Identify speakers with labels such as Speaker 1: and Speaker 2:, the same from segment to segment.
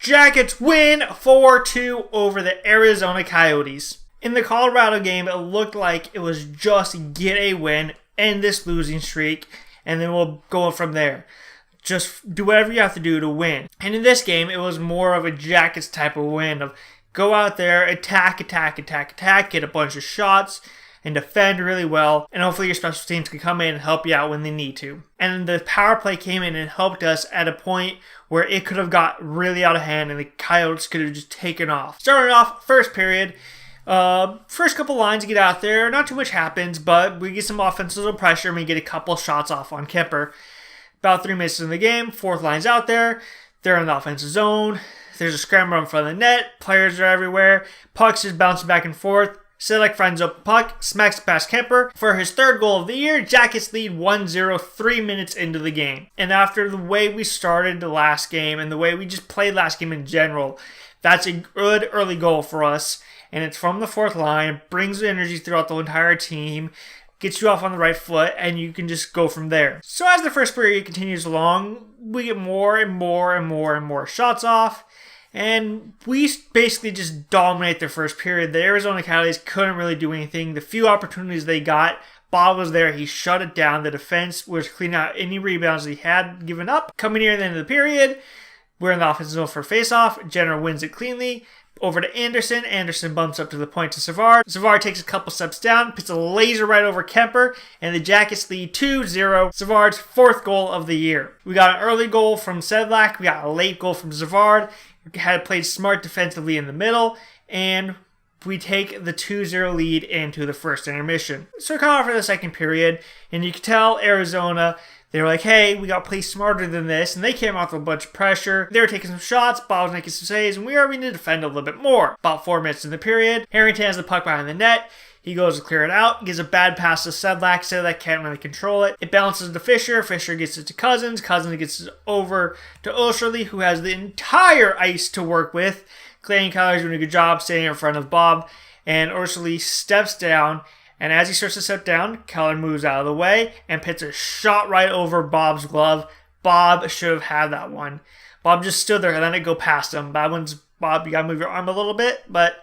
Speaker 1: Jackets win 4-2 over the Arizona Coyotes. In the Colorado game, it looked like it was just get a win, end this losing streak, and then we'll go from there. Just do whatever you have to do to win. And in this game, it was more of a Jackets type of win of go out there, attack, get a bunch of shots, and defend really well, and hopefully your special teams can come in and help you out when they need to. And the power play came in and helped us at a point where it could have got really out of hand and the Coyotes could have just taken off. Starting off, first period, first couple lines get out there, not too much happens, but we get some offensive pressure and we get a couple shots off on Kemper. About 3 minutes in the game, fourth line's out there, they're in the offensive zone, there's a scramble in front of the net, players are everywhere, pucks just bouncing back and forth. Sedlak finds open puck, smacks past Kemper. For his third goal of the year, Jackets lead 1-0 3 minutes into the game. And after the way we started the last game and the way we just played last game in general, that's a good early goal for us. And it's from the fourth line, brings the energy throughout the entire team, gets you off on the right foot, and you can just go from there. So as the first period continues along, we get more and more shots off. And we basically just dominate the first period. The Arizona Coyotes couldn't really do anything. The few opportunities they got, Bob was there. He shut it down. The defense was cleaning out any rebounds he had given up. Coming near the end of the period, we're in the offensive zone for a faceoff. Jenner wins it cleanly. Over to Anderson. Anderson bumps up to the point to Savard. Savard takes a couple steps down, puts a laser right over Kemper, and the Jackets lead 2-0. Savard's fourth goal of the year. We got an early goal from Sedlak. We got a late goal from Savard. We had played smart defensively in the middle, and we take the 2-0 lead into the first intermission. So come out for the second period, and you can tell Arizona, they were like, hey, we got to play smarter than this, and they came out with a bunch of pressure. They were taking some shots, Bob was making some saves, and we were having to defend a little bit more. About 4 minutes in the period, Harrington has the puck behind the net. He goes to clear it out, gives a bad pass to Sedlak. Sedlak can't really control it. It bounces to Fisher. Fisher gets it to Cousins. Cousins gets it over to Osterley, who has the entire ice to work with. Clay and Kyler's doing a good job staying in front of Bob. And Osterley steps down. And as he starts to step down, Keller moves out of the way and puts a shot right over Bob's glove. Bob should have had that one. Bob just stood there and let it go past him. That one's, Bob, you got to move your arm a little bit, but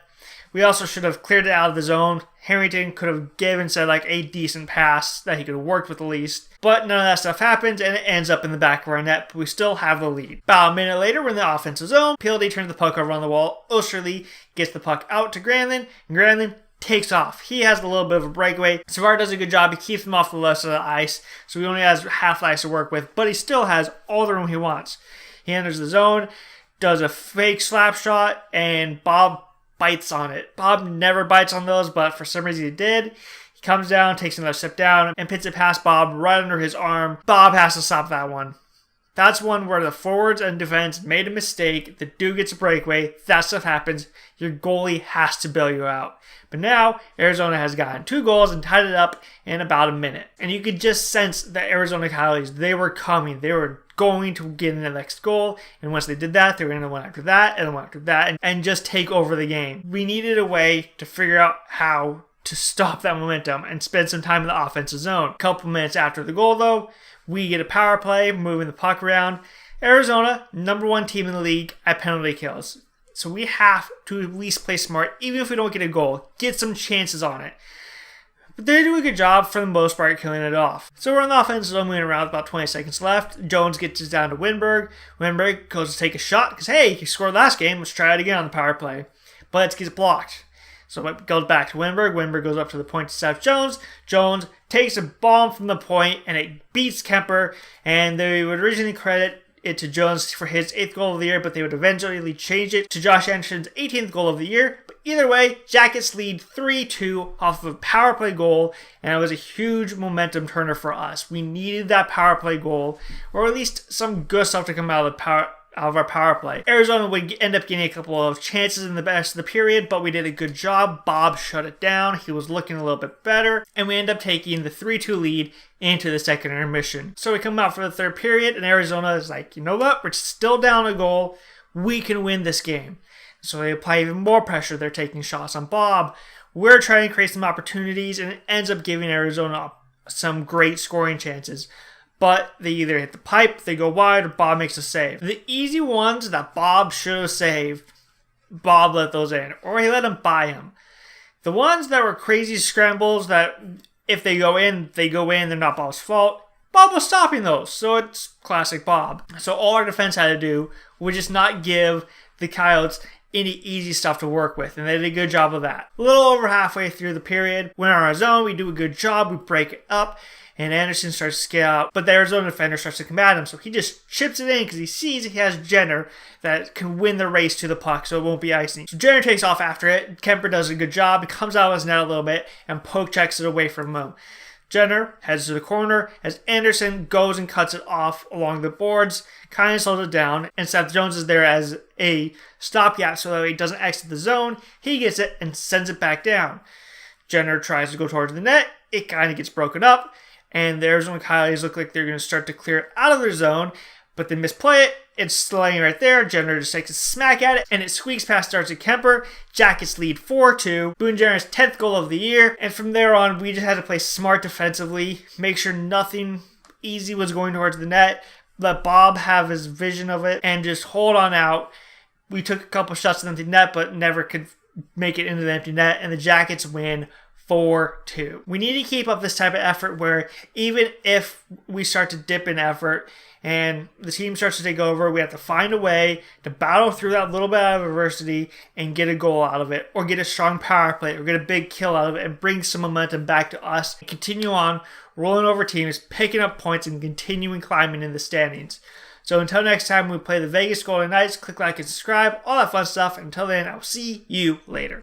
Speaker 1: we also should have cleared it out of the zone. Harrington could have given Sedlak a decent pass that he could have worked with at least. But none of that stuff happens, and it ends up in the back of our net, but we still have the lead. About a minute later, we're in the offensive zone. PLD turns the puck over on the wall. Osterley gets the puck out to Granlund, and Granlund takes off. He has a little bit of a breakaway. Savard does a good job. He keeps him off the left side of the ice, so he only has half the ice to work with, but he still has all the room he wants. He enters the zone, does a fake slap shot, and Bob bites on it. Bob never bites on those, but for some reason he did. He comes down, takes another step down, and puts it past Bob right under his arm. Bob has to stop that one. That's one where the forwards and defense made a mistake. The dude gets a breakaway. That stuff happens. Your goalie has to bail you out. But now, Arizona has gotten 2 goals and tied it up in about a minute. And you could just sense the Arizona Coyotes, they were coming. They were going to get in the next goal, and once they did that, they were going to one after that, and one after that, and just take over the game. We needed a way to figure out how to stop that momentum and spend some time in the offensive zone. A couple minutes after the goal, though, we get a power play, moving the puck around. Arizona, number 1 team in the league at penalty kills. So we have to at least play smart, even if we don't get a goal, get some chances on it. But they do a good job for the most part killing it off. So we're on the offensive zone, moving around with about 20 seconds left. Jones gets it down to Winberg. Winberg goes to take a shot because, hey, he scored last game. Let's try it again on the power play. But it gets blocked. So it goes back to Winberg. Winberg goes up to the point to Seth Jones. Jones takes a bomb from the point and it beats Kemper. And they would originally credit it to Jones for his 8th goal of the year, but they would eventually change it to Josh Anderson's 18th goal of the year. But either way, Jackets lead 3-2 off of a power play goal, and it was a huge momentum turner for us. We needed that power play goal, or at least some good stuff to come out of our power play. Arizona would end up getting a couple of chances in the best of the period, but we did a good job. Bob shut it down. He was looking a little bit better, and we end up taking the 3-2 lead into the second intermission. So we come out for the third period, and Arizona is like, you know what? We're still down a goal. We can win this game. So they apply even more pressure. They're taking shots on Bob. We're trying to create some opportunities, and it ends up giving Arizona some great scoring chances. but they either hit the pipe, they go wide, or Bob makes a save. The easy ones that Bob should have saved, Bob let those in, or he let him buy him. The ones that were crazy scrambles that if they go in, they're not Bob's fault. Bob was stopping those, so it's classic Bob. So all our defense had to do was just not give the Coyotes any easy stuff to work with, and they did a good job of that. A little over halfway through the period, when on our zone, we do a good job, we break it up, and Anderson starts to scale out, but the Arizona defender starts to come at him, so he just chips it in because he sees he has Jenner that can win the race to the puck, so it won't be icing. So Jenner takes off after it, Kemper does a good job, he comes out of his net a little bit, and poke checks it away from him. Jenner heads to the corner as Anderson goes and cuts it off along the boards, kind of slows it down, and Seth Jones is there as a stopgap so that he doesn't exit the zone. He gets it and sends it back down. Jenner tries to go towards the net. It kind of gets broken up, and the Arizona Coyotes look like they're going to start to clear it out of their zone, but they misplay it. It's laying right there. Jenner just takes a smack at it, and it squeaks past Darcy Kemper. Jackets lead 4-2. Boone Jenner's 10th goal of the year, and from there on, we just had to play smart defensively, make sure nothing easy was going towards the net, let Bob have his vision of it, and just hold on out. We took a couple shots in the empty net, but never could make it into the empty net, and the Jackets win 4-2. We need to keep up this type of effort where even if we start to dip in effort and the team starts to take over, we have to find a way to battle through that little bit of adversity and get a goal out of it, or get a strong power play, or get a big kill out of it and bring some momentum back to us and continue on rolling over teams, picking up points, and continuing climbing in the standings. So until next time we play the Vegas Golden Knights, click like and subscribe, all that fun stuff. Until then, I'll see you later.